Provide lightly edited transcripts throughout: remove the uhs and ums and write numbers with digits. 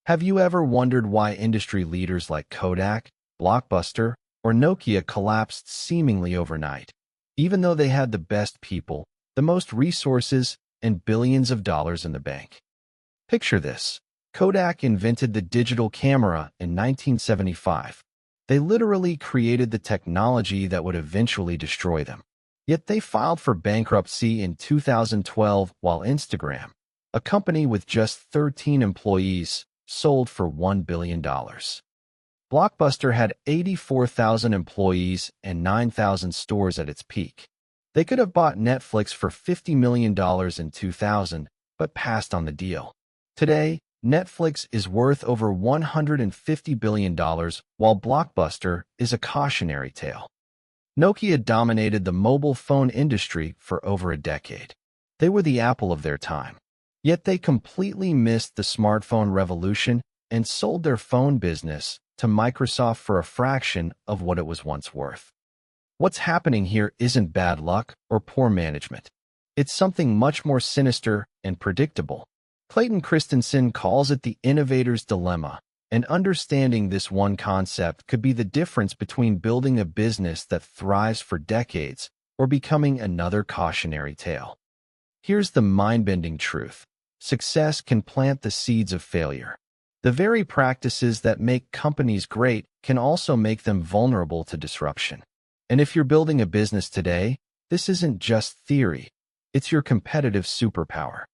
Have you ever wondered why industry leaders like Kodak, Blockbuster, or Nokia collapsed seemingly overnight, even though they had the best people, the most resources, and billions of dollars in the bank? Picture this. Kodak invented the digital camera in 1975. They literally created the technology that would eventually destroy them. Yet they filed for bankruptcy in 2012 while Instagram, a company with just 13 employees, sold for $1 billion. Blockbuster had 84,000 employees and 9,000 stores at its peak. They could have bought Netflix for $50 million in 2000, but passed on the deal. Today, Netflix is worth over $150 billion, while Blockbuster is a cautionary tale. Nokia dominated the mobile phone industry for over a decade. They were the Apple of their time. Yet they completely missed the smartphone revolution and sold their phone business to Microsoft for a fraction of what it was once worth. What's happening here isn't bad luck or poor management. It's something much more sinister and predictable. Clayton Christensen calls it the innovator's dilemma, and understanding this one concept could be the difference between building a business that thrives for decades or becoming another cautionary tale. Here's the mind-bending truth. Success can plant the seeds of failure. The very practices that make companies great can also make them vulnerable to disruption. And if you're building a business today, this isn't just theory. It's your competitive superpower.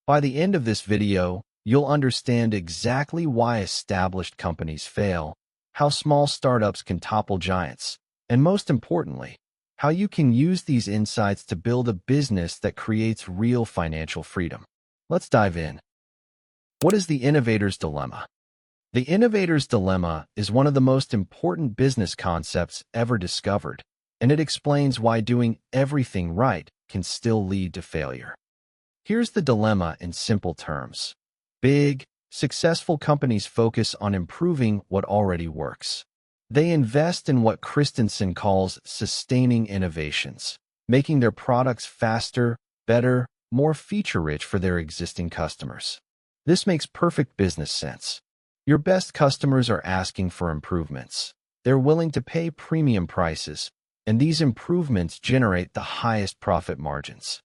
By the end of this video, you'll understand exactly why established companies fail, how small startups can topple giants, and most importantly, how you can use these insights to build a business that creates real financial freedom. Let's dive in. What is the innovator's dilemma? The innovator's dilemma is one of the most important business concepts ever discovered, and it explains why doing everything right can still lead to failure. Here's the dilemma in simple terms. Big, successful companies focus on improving what already works. They invest in what Christensen calls sustaining innovations, making their products faster, better, more feature-rich for their existing customers. This makes perfect business sense. Your best customers are asking for improvements. They're willing to pay premium prices, and these improvements generate the highest profit margins.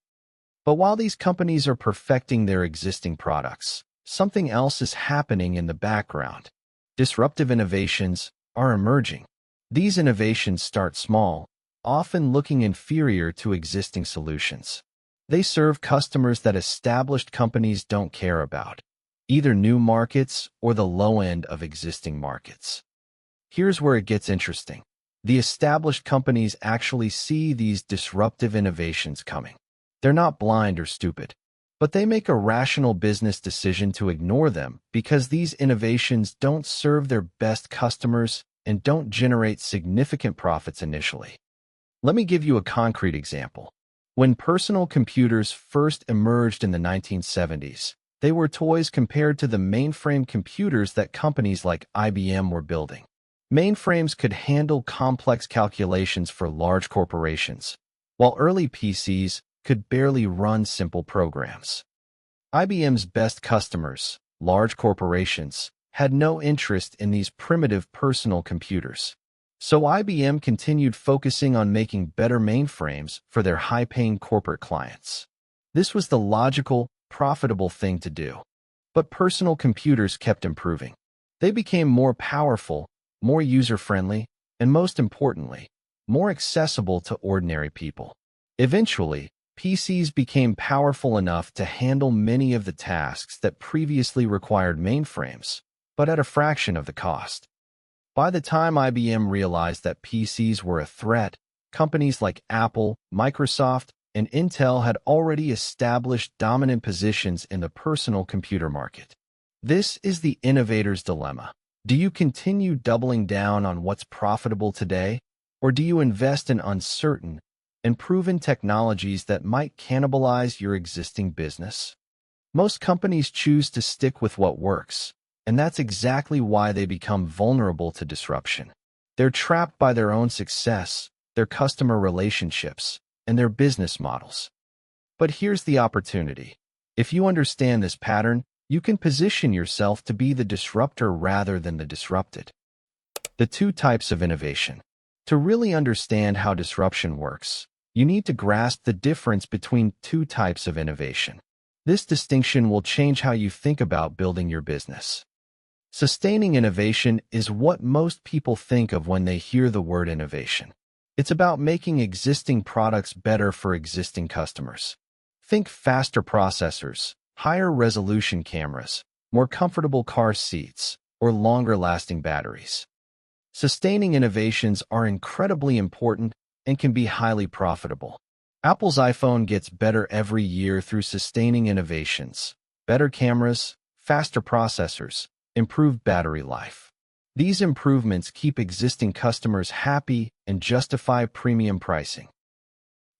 But while these companies are perfecting their existing products, something else is happening in the background. Disruptive innovations are emerging. These innovations start small, often looking inferior to existing solutions. They serve customers that established companies don't care about, either new markets or the low end of existing markets. Here's where it gets interesting. The established companies actually see these disruptive innovations coming. They're not blind or stupid, but they make a rational business decision to ignore them because these innovations don't serve their best customers and don't generate significant profits initially. Let me give you a concrete example. When personal computers first emerged in the 1970s, they were toys compared to the mainframe computers that companies like IBM were building. Mainframes could handle complex calculations for large corporations, while early PCs could barely run simple programs. IBM's best customers, large corporations, had no interest in these primitive personal computers. So IBM continued focusing on making better mainframes for their high-paying corporate clients. This was the logical, profitable thing to do. But personal computers kept improving. They became more powerful, more user-friendly, and most importantly, more accessible to ordinary people. Eventually, PCs became powerful enough to handle many of the tasks that previously required mainframes, but at a fraction of the cost. By the time IBM realized that PCs were a threat, companies like Apple, Microsoft, and Intel had already established dominant positions in the personal computer market. This is the innovator's dilemma. Do you continue doubling down on what's profitable today, or do you invest in uncertain and proven technologies that might cannibalize your existing business? Most companies choose to stick with what works, and that's exactly why they become vulnerable to disruption. They're trapped by their own success, their customer relationships, and their business models. But here's the opportunity. If you understand this pattern, You can position yourself to be the disruptor rather than the disrupted. The two types of innovation. To really understand how disruption works, you need to grasp the difference between two types of innovation. This distinction will change how you think about building your business. Sustaining innovation is what most people think of when they hear the word innovation. It's about making existing products better for existing customers. Think faster processors, higher resolution cameras, more comfortable car seats, or longer-lasting batteries. Sustaining innovations are incredibly important and can be highly profitable. Apple's iPhone gets better every year through sustaining innovations, better cameras, faster processors, improved battery life. These improvements keep existing customers happy and justify premium pricing.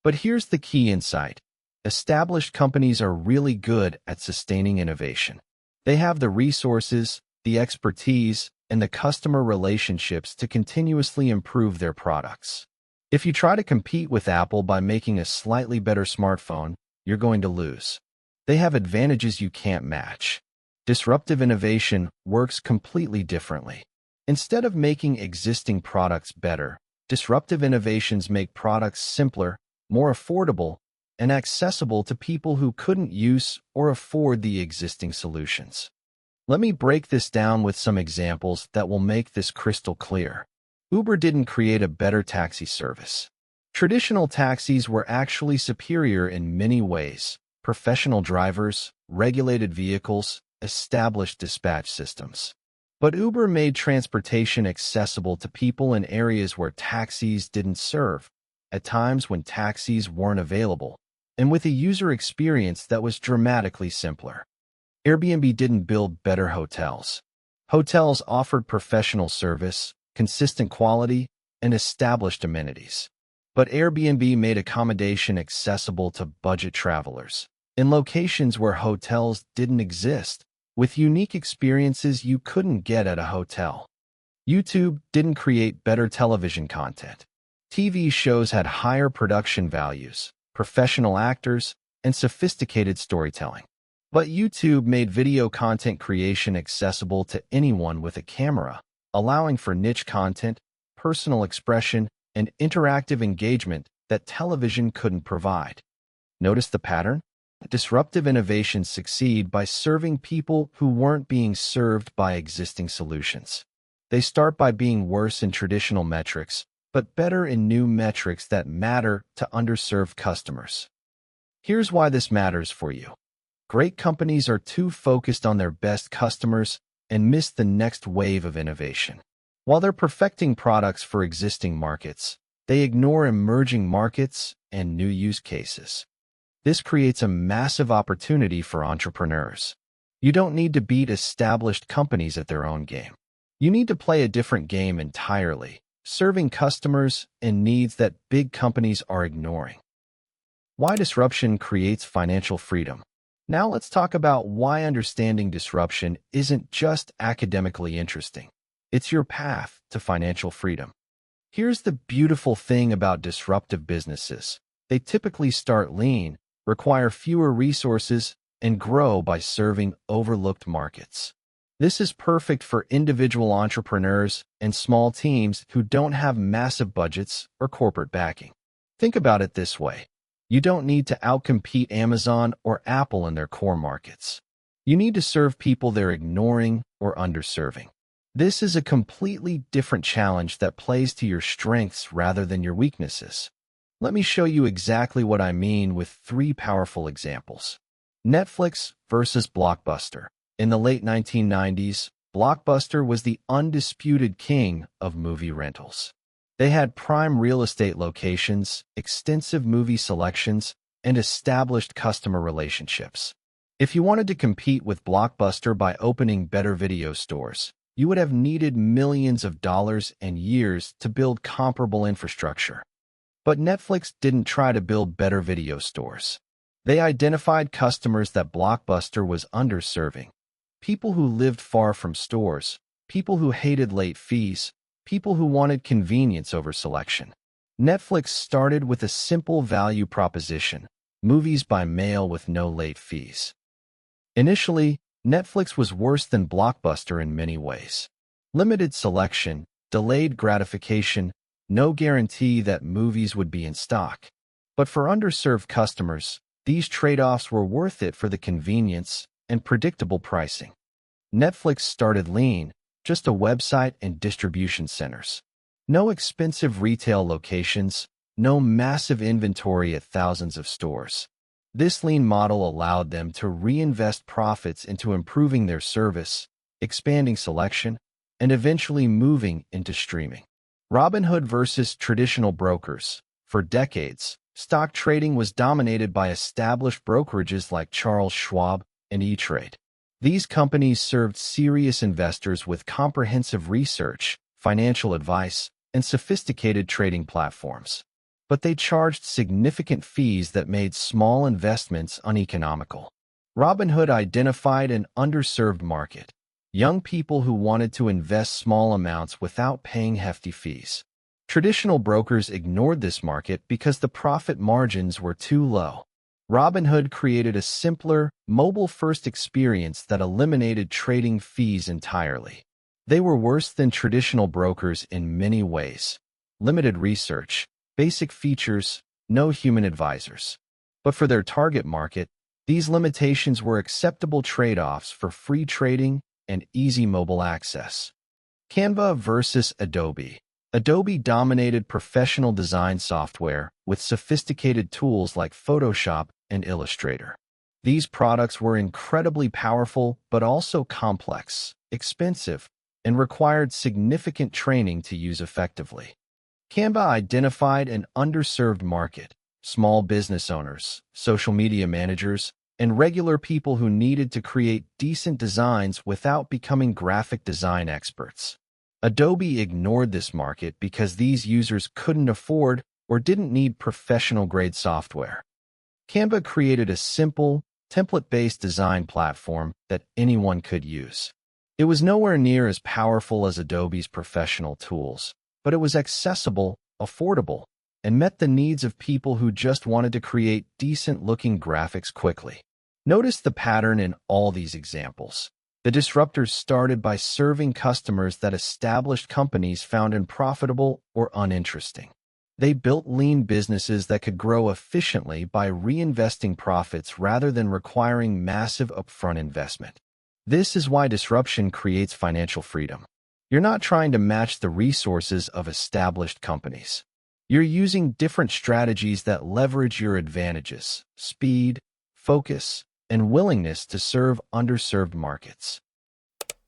But here's the key insight. Established companies are really good at sustaining innovation. They have the resources, the expertise, and the customer relationships to continuously improve their products. If you try to compete with Apple by making a slightly better smartphone, you're going to lose. They have advantages you can't match. Disruptive innovation works completely differently. Instead of making existing products better, disruptive innovations make products simpler, more affordable, and accessible to people who couldn't use or afford the existing solutions. Let me break this down with some examples that will make this crystal clear. Uber didn't create a better taxi service. Traditional taxis were actually superior in many ways: professional drivers, regulated vehicles, established dispatch systems. But Uber made transportation accessible to people in areas where taxis didn't serve, at times when taxis weren't available, and with a user experience that was dramatically simpler. Airbnb didn't build better hotels. Hotels offered professional service, consistent quality, and established amenities. But Airbnb made accommodation accessible to budget travelers, in locations where hotels didn't exist, with unique experiences you couldn't get at a hotel. YouTube didn't create better television content. TV shows had higher production values, professional actors, and sophisticated storytelling. But YouTube made video content creation accessible to anyone with a camera, allowing for niche content, personal expression, and interactive engagement that television couldn't provide. Notice the pattern? Disruptive innovations succeed by serving people who weren't being served by existing solutions. They start by being worse in traditional metrics, but better in new metrics that matter to underserved customers. Here's why this matters for you. Great companies are too focused on their best customers and miss the next wave of innovation. While they're perfecting products for existing markets, they ignore emerging markets and new use cases. This creates a massive opportunity for entrepreneurs. You don't need to beat established companies at their own game. You need to play a different game entirely, serving customers and needs that big companies are ignoring. Why disruption creates financial freedom. Now let's talk about why understanding disruption isn't just academically interesting. It's your path to financial freedom. Here's the beautiful thing about disruptive businesses. They typically start lean, require fewer resources, and grow by serving overlooked markets. This is perfect for individual entrepreneurs and small teams who don't have massive budgets or corporate backing. Think about it this way. You don't need to outcompete Amazon or Apple in their core markets. You need to serve people they're ignoring or underserving. This is a completely different challenge that plays to your strengths rather than your weaknesses. Let me show you exactly what I mean with 3 powerful examples. Netflix versus Blockbuster. In the late 1990s, Blockbuster was the undisputed king of movie rentals. They had prime real estate locations, extensive movie selections, and established customer relationships. If you wanted to compete with Blockbuster by opening better video stores, you would have needed millions of dollars and years to build comparable infrastructure. But Netflix didn't try to build better video stores. They identified customers that Blockbuster was underserving. People who lived far from stores, people who hated late fees, people who wanted convenience over selection. Netflix started with a simple value proposition: movies by mail with no late fees. Initially, Netflix was worse than Blockbuster in many ways. Limited selection, delayed gratification, no guarantee that movies would be in stock. But for underserved customers, these trade-offs were worth it for the convenience and predictable pricing. Netflix started lean, just a website and distribution centers. No expensive retail locations, no massive inventory at thousands of stores. This lean model allowed them to reinvest profits into improving their service, expanding selection, and eventually moving into streaming. Robinhood versus traditional brokers. For decades, stock trading was dominated by established brokerages like Charles Schwab and E-Trade. These companies served serious investors with comprehensive research, financial advice, and sophisticated trading platforms. But they charged significant fees that made small investments uneconomical. Robinhood identified an underserved market, young people who wanted to invest small amounts without paying hefty fees. Traditional brokers ignored this market because the profit margins were too low. Robinhood created a simpler, mobile-first experience that eliminated trading fees entirely. They were worse than traditional brokers in many ways. Limited research, basic features, no human advisors. But for their target market, these limitations were acceptable trade-offs for free trading and easy mobile access. Canva versus Adobe. Adobe dominated professional design software with sophisticated tools like Photoshop and Illustrator. These products were incredibly powerful but also complex, expensive, and required significant training to use effectively. Canva identified an underserved market, small business owners, social media managers, and regular people who needed to create decent designs without becoming graphic design experts. Adobe ignored this market because these users couldn't afford or didn't need professional-grade software. Canva created a simple, template-based design platform that anyone could use. It was nowhere near as powerful as Adobe's professional tools, but it was accessible, affordable, and met the needs of people who just wanted to create decent-looking graphics quickly. Notice the pattern in all these examples. The disruptors started by serving customers that established companies found unprofitable or uninteresting. They built lean businesses that could grow efficiently by reinvesting profits rather than requiring massive upfront investment. This is why disruption creates financial freedom. You're not trying to match the resources of established companies. You're using different strategies that leverage your advantages, speed, focus, and willingness to serve underserved markets.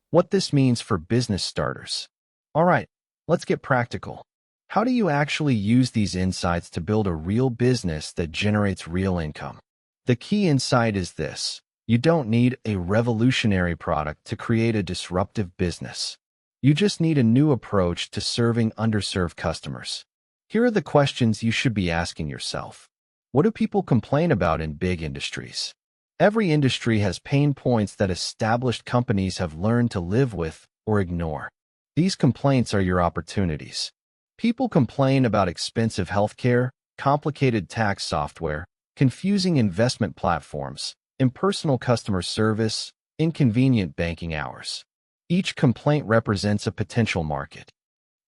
What this means for business starters. All right, let's get practical. How do you actually use these insights to build a real business that generates real income? The key insight is this: you don't need a revolutionary product to create a disruptive business. You just need a new approach to serving underserved customers. Here are the questions you should be asking yourself. What do people complain about in big industries? Every industry has pain points that established companies have learned to live with or ignore. These complaints are your opportunities. People complain about expensive healthcare, complicated tax software, confusing investment platforms, impersonal customer service, inconvenient banking hours. Each complaint represents a potential market.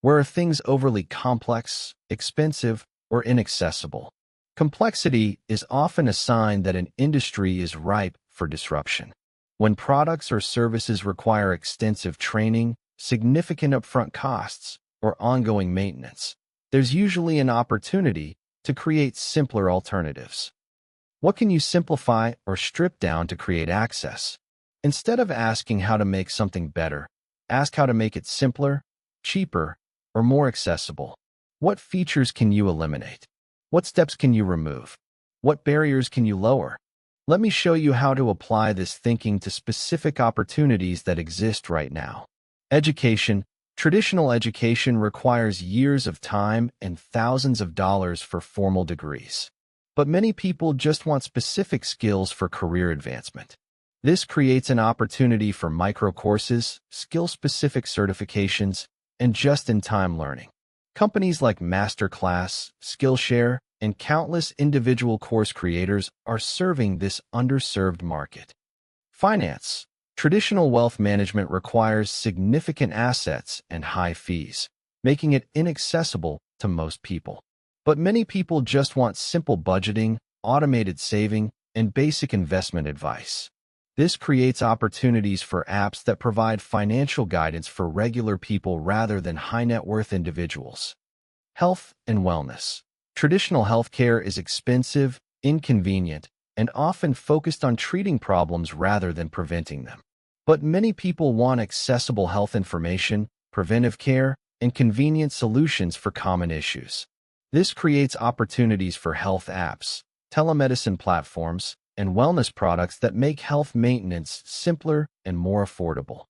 Where are things overly complex, expensive, or inaccessible? Complexity is often a sign that an industry is ripe for disruption. When products or services require extensive training, significant upfront costs, or ongoing maintenance, there's usually an opportunity to create simpler alternatives. What can you simplify or strip down to create access? Instead of asking how to make something better, ask how to make it simpler, cheaper, or more accessible. What features can you eliminate? What steps can you remove? What barriers can you lower? Let me show you how to apply this thinking to specific opportunities that exist right now. Education. Traditional education requires years of time and thousands of dollars for formal degrees. But many people just want specific skills for career advancement. This creates an opportunity for micro-courses, skill-specific certifications, and just-in-time learning. Companies like Masterclass, Skillshare, and countless individual course creators are serving this underserved market. Finance. Traditional wealth management requires significant assets and high fees, making it inaccessible to most people. But many people just want simple budgeting, automated saving, and basic investment advice. This creates opportunities for apps that provide financial guidance for regular people rather than high-net-worth individuals. Health and wellness. Traditional healthcare is expensive, inconvenient, and often focused on treating problems rather than preventing them. But many people want accessible health information, preventive care, and convenient solutions for common issues. This creates opportunities for health apps, telemedicine platforms, and wellness products that make health maintenance simpler and more affordable.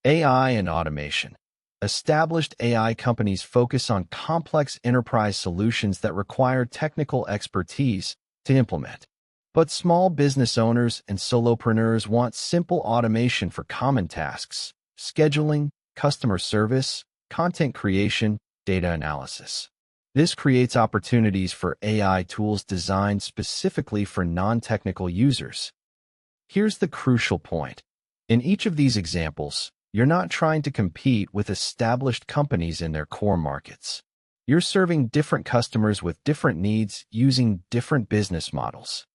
AI and automation. Established AI companies focus on complex enterprise solutions that require technical expertise to implement. But small business owners and solopreneurs want simple automation for common tasks: scheduling, customer service, content creation, data analysis. This creates opportunities for AI tools designed specifically for non-technical users. Here's the crucial point. In each of these examples, you're not trying to compete with established companies in their core markets. You're serving different customers with different needs using different business models.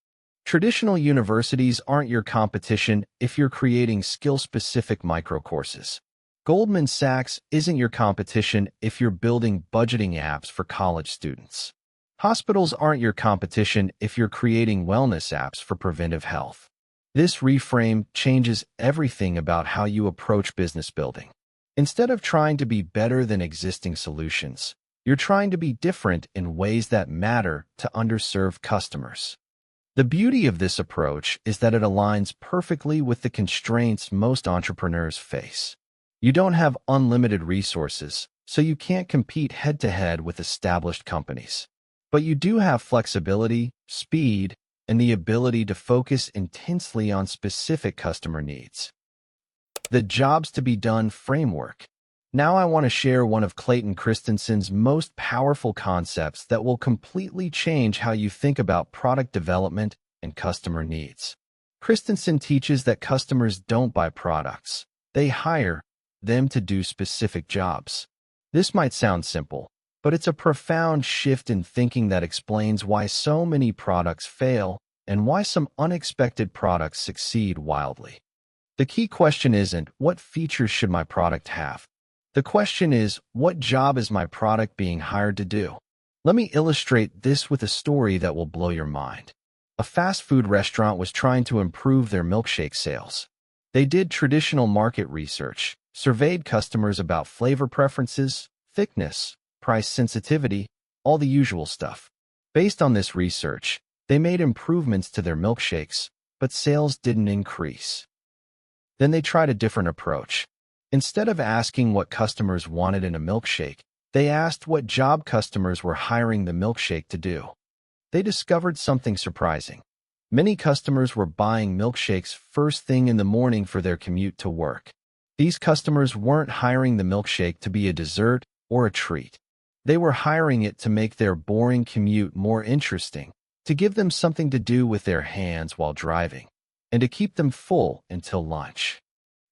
Traditional universities aren't your competition if you're creating skill-specific microcourses. Goldman Sachs isn't your competition if you're building budgeting apps for college students. Hospitals aren't your competition if you're creating wellness apps for preventive health. This reframe changes everything about how you approach business building. Instead of trying to be better than existing solutions, you're trying to be different in ways that matter to underserved customers. The beauty of this approach is that it aligns perfectly with the constraints most entrepreneurs face. You don't have unlimited resources, so you can't compete head-to-head with established companies. But you do have flexibility, speed, and the ability to focus intensely on specific customer needs. The Jobs to be Done framework. Now I want to share one of Clayton Christensen's most powerful concepts that will completely change how you think about product development and customer needs. Christensen teaches that customers don't buy products. They hire them to do specific jobs. This might sound simple, but it's a profound shift in thinking that explains why so many products fail and why some unexpected products succeed wildly. The key question isn't, what features should my product have? The question is, what job is my product being hired to do? Let me illustrate this with a story that will blow your mind. A fast food restaurant was trying to improve their milkshake sales. They did traditional market research, surveyed customers about flavor preferences, thickness, price sensitivity, all the usual stuff. Based on this research, they made improvements to their milkshakes, but sales didn't increase. Then they tried a different approach. Instead of asking what customers wanted in a milkshake, they asked what job customers were hiring the milkshake to do. They discovered something surprising. Many customers were buying milkshakes first thing in the morning for their commute to work. These customers weren't hiring the milkshake to be a dessert or a treat. They were hiring it to make their boring commute more interesting, to give them something to do with their hands while driving, and to keep them full until lunch.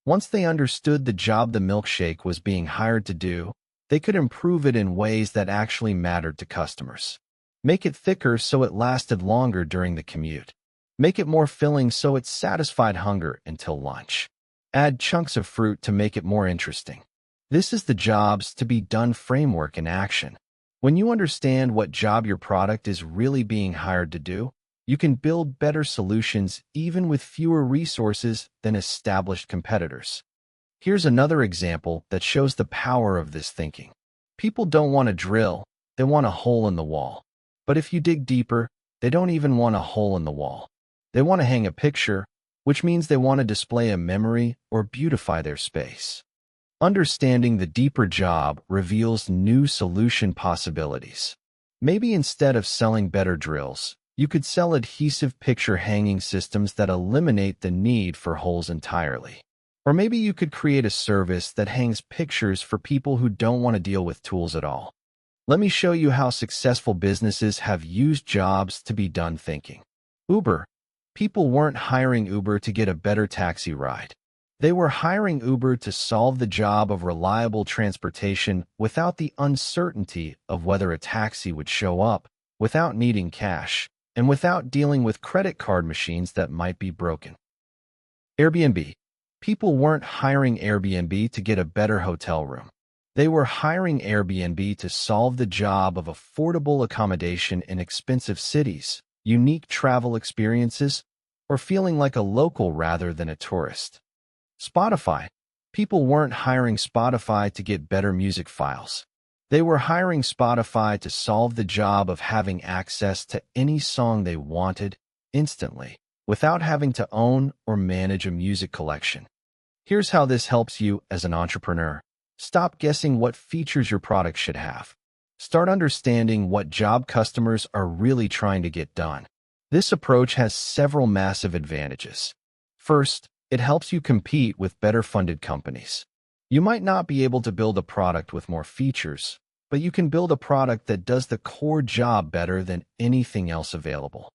Once they understood the job the milkshake was being hired to do, they could improve it in ways that actually mattered to customers. Make it thicker so it lasted longer during the commute. Make it more filling so it satisfied hunger until lunch. Add chunks of fruit to make it more interesting. This is the Jobs to be Done framework in action. When you understand what job your product is really being hired to do, you can build better solutions even with fewer resources than established competitors. Here's another example that shows the power of this thinking. People don't want a drill, they want a hole in the wall. But if you dig deeper, they don't even want a hole in the wall. They want to hang a picture, which means they want to display a memory or beautify their space. Understanding the deeper job reveals new solution possibilities. Maybe instead of selling better drills, you could sell adhesive picture hanging systems that eliminate the need for holes entirely. Or maybe you could create a service that hangs pictures for people who don't want to deal with tools at all. Let me show you how successful businesses have used jobs to be done thinking. Uber. People weren't hiring Uber to get a better taxi ride. They were hiring Uber to solve the job of reliable transportation without the uncertainty of whether a taxi would show up, without needing cash, and without dealing with credit card machines that might be broken. Airbnb. People weren't hiring Airbnb to get a better hotel room. They were hiring Airbnb to solve the job of affordable accommodation in expensive cities, unique travel experiences, or feeling like a local rather than a tourist. Spotify. People weren't hiring Spotify to get better music files. They were hiring Spotify to solve the job of having access to any song they wanted instantly, without having to own or manage a music collection. Here's how this helps you as an entrepreneur. Stop guessing what features your product should have. Start understanding what job customers are really trying to get done. This approach has several massive advantages. First, it helps you compete with better-funded companies. You might not be able to build a product with more features, but you can build a product that does the core job better than anything else available.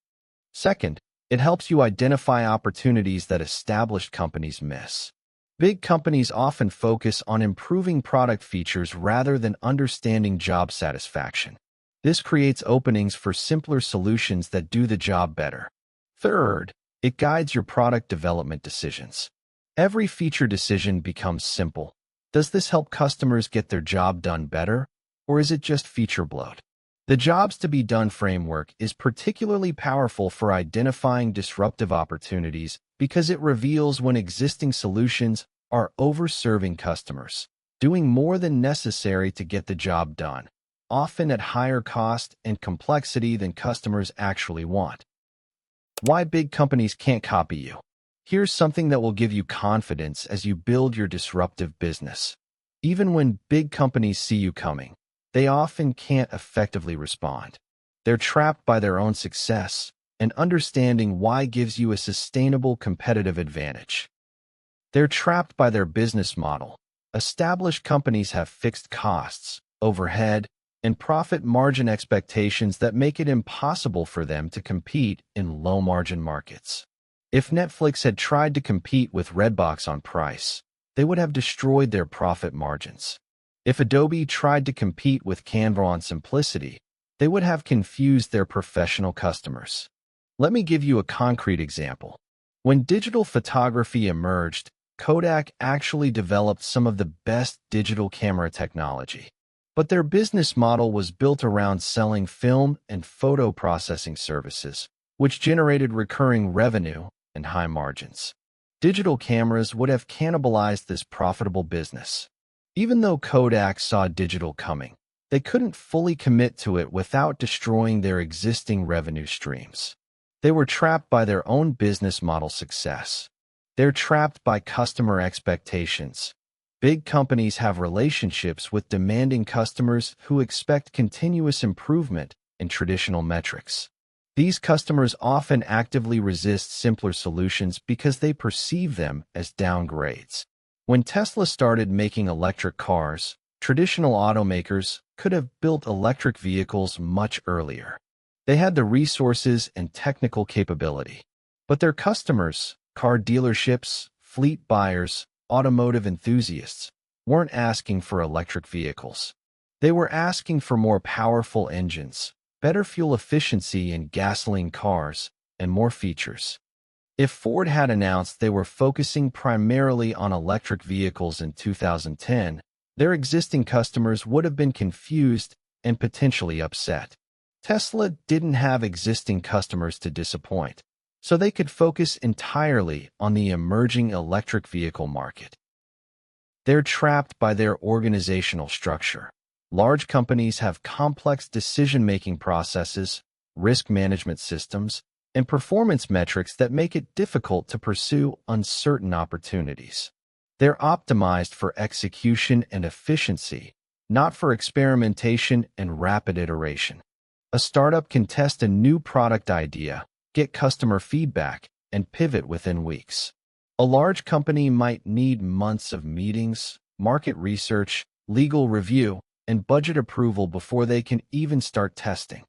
Second, it helps you identify opportunities that established companies miss. Big companies often focus on improving product features rather than understanding job satisfaction. This creates openings for simpler solutions that do the job better. Third, it guides your product development decisions. Every feature decision becomes simple. Does this help customers get their job done better, or is it just feature bloat? The Jobs to be Done framework is particularly powerful for identifying disruptive opportunities because it reveals when existing solutions are overserving customers, doing more than necessary to get the job done, often at higher cost and complexity than customers actually want. Why big companies can't copy you. Here's something that will give you confidence as you build your disruptive business. Even when big companies see you coming, they often can't effectively respond. They're trapped by their own success, and understanding why gives you a sustainable competitive advantage. They're trapped by their business model. Established companies have fixed costs, overhead, and profit margin expectations that make it impossible for them to compete in low-margin markets. If Netflix had tried to compete with Redbox on price, they would have destroyed their profit margins. If Adobe tried to compete with Canva on simplicity, they would have confused their professional customers. Let me give you a concrete example. When digital photography emerged, Kodak actually developed some of the best digital camera technology. But their business model was built around selling film and photo processing services, which generated recurring revenue and high margins. Digital cameras would have cannibalized this profitable business. Even though Kodak saw digital coming, they couldn't fully commit to it without destroying their existing revenue streams. They were trapped by their own business model success. They're trapped by customer expectations. Big companies have relationships with demanding customers who expect continuous improvement in traditional metrics. These customers often actively resist simpler solutions because they perceive them as downgrades. When Tesla started making electric cars, traditional automakers could have built electric vehicles much earlier. They had the resources and technical capability. But their customers, car dealerships, fleet buyers, automotive enthusiasts, weren't asking for electric vehicles. They were asking for more powerful engines, better fuel efficiency in gasoline cars, and more features. If Ford had announced they were focusing primarily on electric vehicles in 2010, their existing customers would have been confused and potentially upset. Tesla didn't have existing customers to disappoint, so they could focus entirely on the emerging electric vehicle market. They're trapped by their organizational structure. Large companies have complex decision-making processes, risk management systems, and performance metrics that make it difficult to pursue uncertain opportunities. They're optimized for execution and efficiency, not for experimentation and rapid iteration. A startup can test a new product idea, get customer feedback, and pivot within weeks. A large company might need months of meetings, market research, legal review, and budget approval before they can even start testing.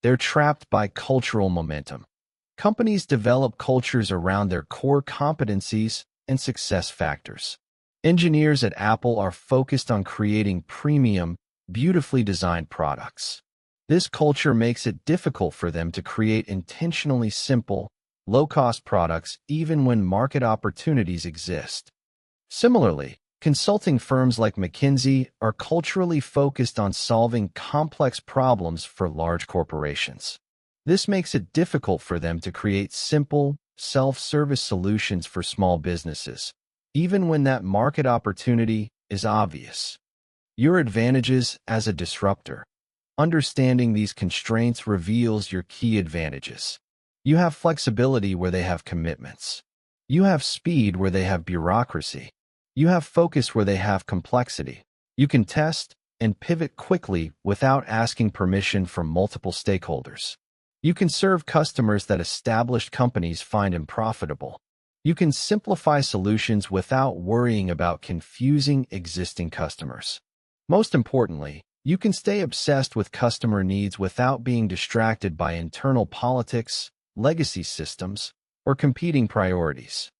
They're trapped by cultural momentum. Companies develop cultures around their core competencies and success factors. Engineers at Apple are focused on creating premium, beautifully designed products. This culture makes it difficult for them to create intentionally simple, low-cost products even when market opportunities exist. Similarly, consulting firms like McKinsey are culturally focused on solving complex problems for large corporations. This makes it difficult for them to create simple, self-service solutions for small businesses, even when that market opportunity is obvious. Your advantages as a disruptor. Understanding these constraints reveals your key advantages. You have flexibility where they have commitments. You have speed where they have bureaucracy. You have focus where they have complexity. You can test and pivot quickly without asking permission from multiple stakeholders. You can serve customers that established companies find unprofitable. You can simplify solutions without worrying about confusing existing customers. Most importantly, you can stay obsessed with customer needs without being distracted by internal politics, legacy systems, or competing priorities.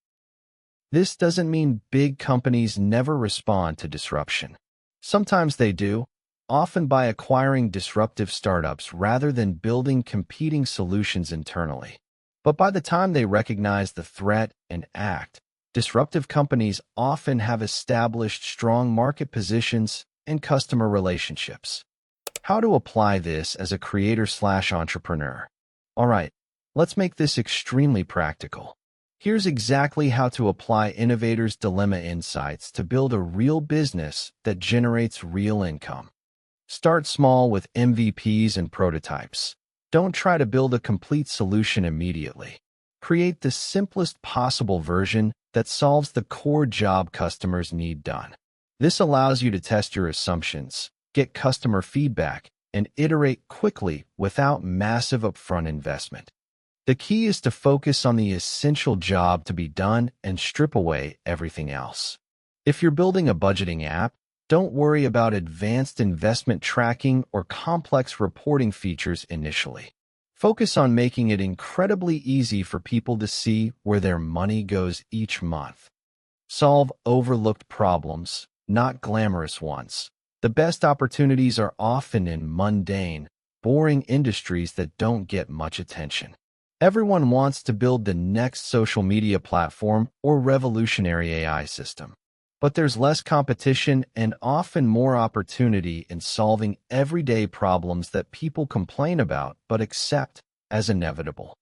This doesn't mean big companies never respond to disruption. Sometimes they do, often by acquiring disruptive startups rather than building competing solutions internally. But by the time they recognize the threat and act, disruptive companies often have established strong market positions and customer relationships. How to apply this as a creator/entrepreneur? All right, let's make this extremely practical. Here's exactly how to apply Innovator's dilemma insights to build a real business that generates real income. Start small with MVPs and prototypes. Don't try to build a complete solution immediately. Create the simplest possible version that solves the core job customers need done. This allows you to test your assumptions, get customer feedback, and iterate quickly without massive upfront investment. The key is to focus on the essential job to be done and strip away everything else. If you're building a budgeting app, don't worry about advanced investment tracking or complex reporting features initially. Focus on making it incredibly easy for people to see where their money goes each month. Solve overlooked problems, not glamorous ones. The best opportunities are often in mundane, boring industries that don't get much attention. Everyone wants to build the next social media platform or revolutionary AI system. But there's less competition and often more opportunity in solving everyday problems that people complain about but accept as inevitable.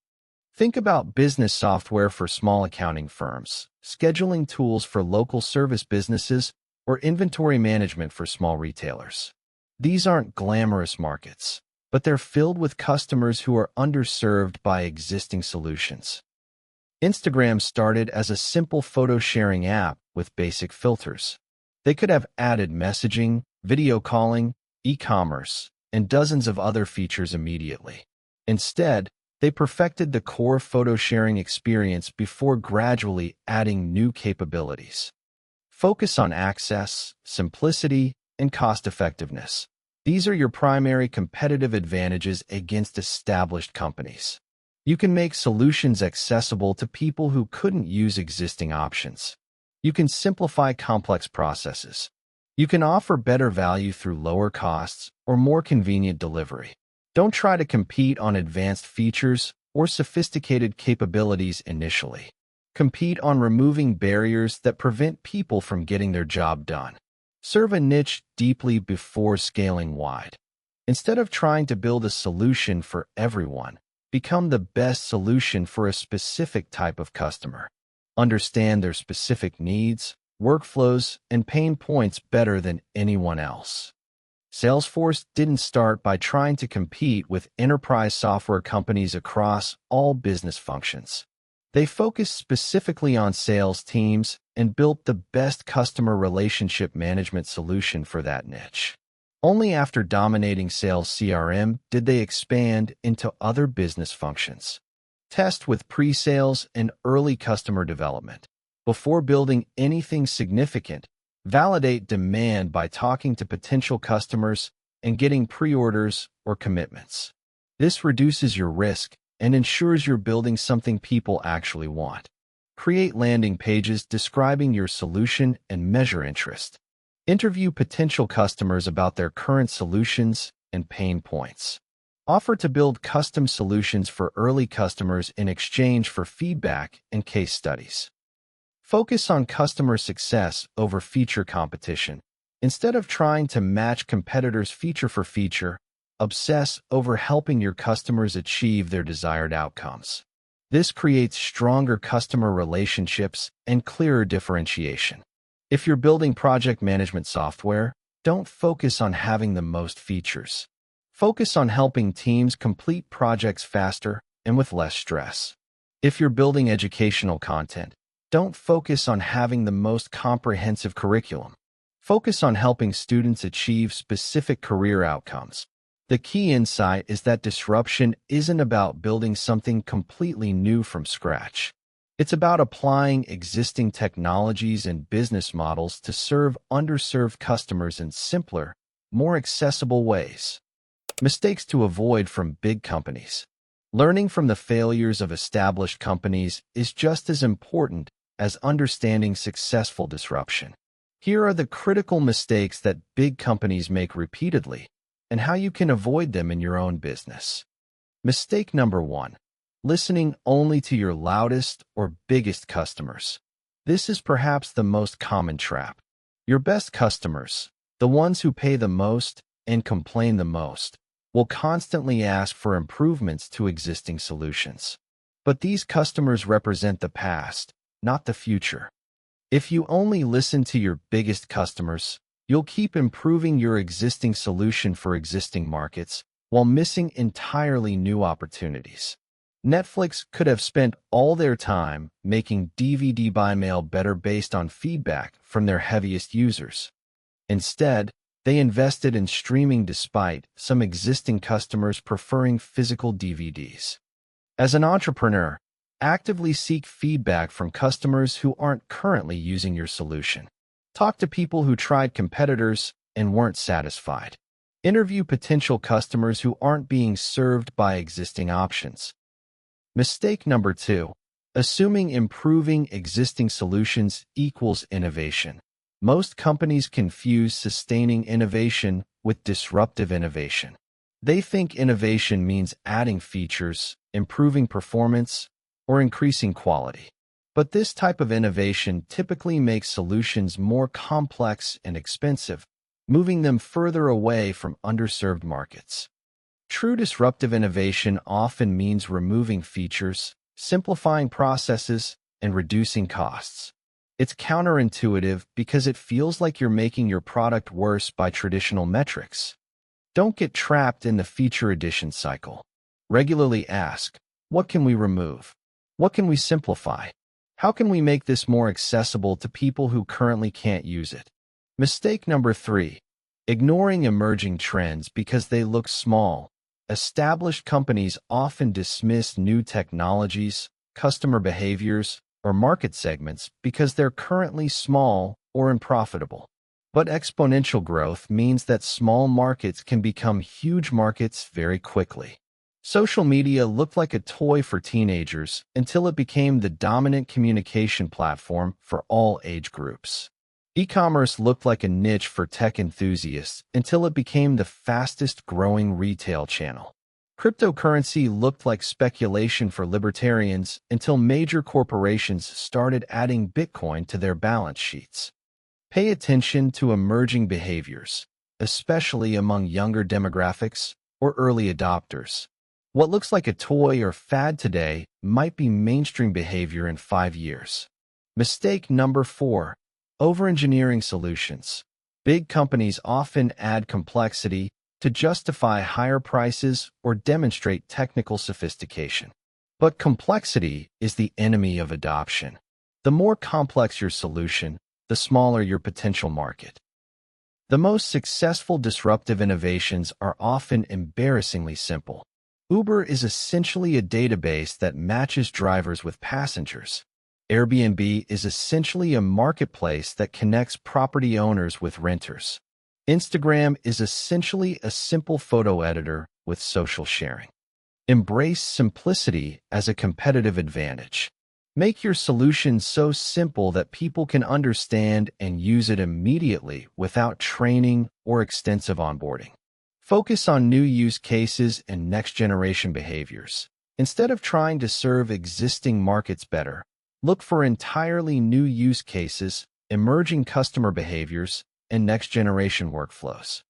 Think about business software for small accounting firms, scheduling tools for local service businesses, or inventory management for small retailers. These aren't glamorous markets, but they're filled with customers who are underserved by existing solutions. Instagram started as a simple photo-sharing app with basic filters. They could have added messaging, video calling, e-commerce, and dozens of other features immediately. Instead, they perfected the core photo-sharing experience before gradually adding new capabilities. Focus on access, simplicity, and cost-effectiveness. These are your primary competitive advantages against established companies. You can make solutions accessible to people who couldn't use existing options. You can simplify complex processes. You can offer better value through lower costs or more convenient delivery. Don't try to compete on advanced features or sophisticated capabilities initially. Compete on removing barriers that prevent people from getting their job done. Serve a niche deeply before scaling wide. Instead of trying to build a solution for everyone, become the best solution for a specific type of customer. Understand their specific needs, workflows, and pain points better than anyone else. Salesforce didn't start by trying to compete with enterprise software companies across all business functions. They focused specifically on sales teams and built the best customer relationship management solution for that niche. Only after dominating sales CRM did they expand into other business functions. Test with pre-sales and early customer development. Before building anything significant, validate demand by talking to potential customers and getting pre-orders or commitments. This reduces your risk and ensures you're building something people actually want. Create landing pages describing your solution and measure interest. Interview potential customers about their current solutions and pain points. Offer to build custom solutions for early customers in exchange for feedback and case studies. Focus on customer success over feature competition. Instead of trying to match competitors feature for feature, obsess over helping your customers achieve their desired outcomes. This creates stronger customer relationships and clearer differentiation. If you're building project management software, don't focus on having the most features. Focus on helping teams complete projects faster and with less stress. If you're building educational content, don't focus on having the most comprehensive curriculum. Focus on helping students achieve specific career outcomes. The key insight is that disruption isn't about building something completely new from scratch. It's about applying existing technologies and business models to serve underserved customers in simpler, more accessible ways. Mistakes to avoid from big companies. Learning from the failures of established companies is just as important as understanding successful disruption. Here are the critical mistakes that big companies make repeatedly and how you can avoid them in your own business. Mistake number 1. Listening only to your loudest or biggest customers. This is perhaps the most common trap. Your best customers, the ones who pay the most and complain the most, will constantly ask for improvements to existing solutions. But these customers represent the past, not the future. If you only listen to your biggest customers, you'll keep improving your existing solution for existing markets while missing entirely new opportunities. Netflix could have spent all their time making DVD by mail better based on feedback from their heaviest users. Instead, they invested in streaming despite some existing customers preferring physical DVDs. As an entrepreneur, actively seek feedback from customers who aren't currently using your solution. Talk to people who tried competitors and weren't satisfied. Interview potential customers who aren't being served by existing options. Mistake number 2. Assuming improving existing solutions equals innovation. Most companies confuse sustaining innovation with disruptive innovation. They think innovation means adding features, improving performance, or increasing quality. But this type of innovation typically makes solutions more complex and expensive, moving them further away from underserved markets. True disruptive innovation often means removing features, simplifying processes, and reducing costs. It's counterintuitive because it feels like you're making your product worse by traditional metrics. Don't get trapped in the feature addition cycle. Regularly ask, what can we remove? What can we simplify? How can we make this more accessible to people who currently can't use it? Mistake number 3. Ignoring emerging trends because they look small. Established companies often dismiss new technologies, customer behaviors, or market segments because they're currently small or unprofitable. But exponential growth means that small markets can become huge markets very quickly. Social media looked like a toy for teenagers until it became the dominant communication platform for all age groups. E-commerce looked like a niche for tech enthusiasts until it became the fastest-growing retail channel. Cryptocurrency looked like speculation for libertarians until major corporations started adding Bitcoin to their balance sheets. Pay attention to emerging behaviors, especially among younger demographics or early adopters. What looks like a toy or fad today might be mainstream behavior in 5 years. Mistake number 4. Over-engineering solutions. Big companies often add complexity to justify higher prices or demonstrate technical sophistication. But complexity is the enemy of adoption. The more complex your solution, the smaller your potential market. The most successful disruptive innovations are often embarrassingly simple. Uber is essentially a database that matches drivers with passengers. Airbnb is essentially a marketplace that connects property owners with renters. Instagram is essentially a simple photo editor with social sharing. Embrace simplicity as a competitive advantage. Make your solution so simple that people can understand and use it immediately without training or extensive onboarding. Focus on new use cases and next-generation behaviors. Instead of trying to serve existing markets better, look for entirely new use cases, emerging customer behaviors, and next-generation workflows.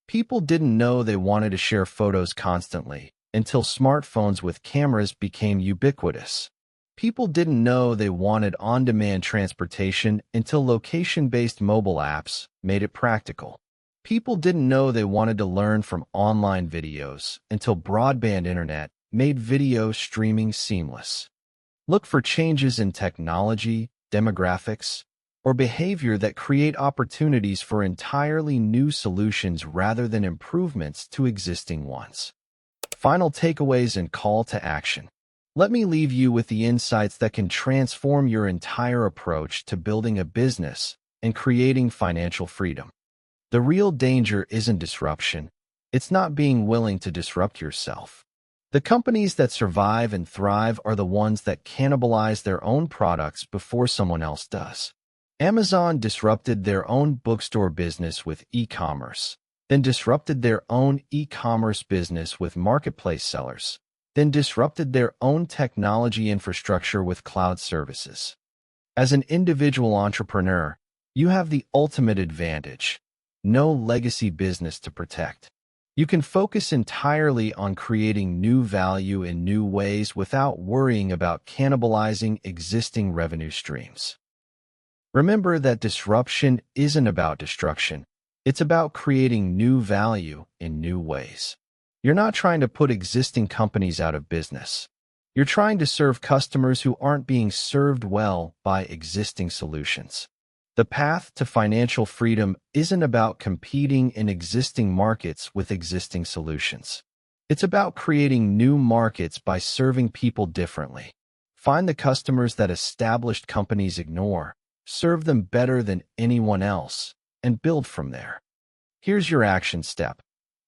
People didn't know they wanted to share photos constantly until smartphones with cameras became ubiquitous. People didn't know they wanted on-demand transportation until location-based mobile apps made it practical. People didn't know they wanted to learn from online videos until broadband internet made video streaming seamless. Look for changes in technology, demographics, or behavior that create opportunities for entirely new solutions rather than improvements to existing ones. Final takeaways and call to action. Let me leave you with the insights that can transform your entire approach to building a business and creating financial freedom. The real danger isn't disruption. It's not being willing to disrupt yourself. The companies that survive and thrive are the ones that cannibalize their own products before someone else does. Amazon disrupted their own bookstore business with e-commerce, then disrupted their own e-commerce business with marketplace sellers, then disrupted their own technology infrastructure with cloud services. As an individual entrepreneur, you have the ultimate advantage: no legacy business to protect. You can focus entirely on creating new value in new ways without worrying about cannibalizing existing revenue streams. Remember that disruption isn't about destruction. It's about creating new value in new ways. You're not trying to put existing companies out of business. You're trying to serve customers who aren't being served well by existing solutions. The path to financial freedom isn't about competing in existing markets with existing solutions. It's about creating new markets by serving people differently. Find the customers that established companies ignore, serve them better than anyone else, and build from there. Here's your action step.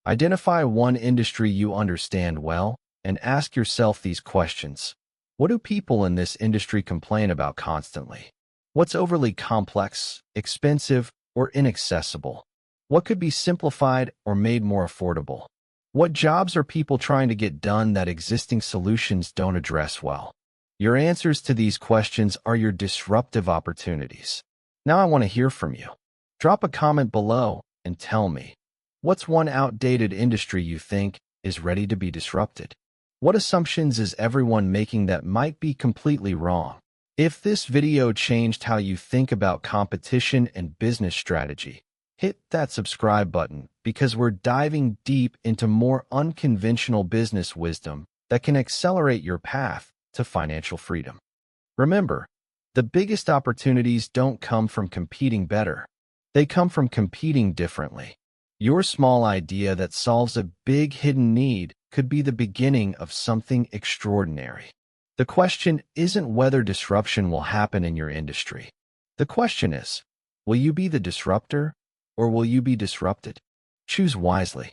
Identify one industry you understand well and ask yourself these questions. What do people in this industry complain about constantly? What's overly complex, expensive, or inaccessible? What could be simplified or made more affordable? What jobs are people trying to get done that existing solutions don't address well? Your answers to these questions are your disruptive opportunities. Now I want to hear from you. Drop a comment below and tell me, what's one outdated industry you think is ready to be disrupted? What assumptions is everyone making that might be completely wrong? If this video changed how you think about competition and business strategy, hit that subscribe button because we're diving deep into more unconventional business wisdom that can accelerate your path to financial freedom. Remember, the biggest opportunities don't come from competing better. They come from competing differently. Your small idea that solves a big hidden need could be the beginning of something extraordinary. The question isn't whether disruption will happen in your industry. The question is, will you be the disruptor or will you be disrupted? Choose wisely.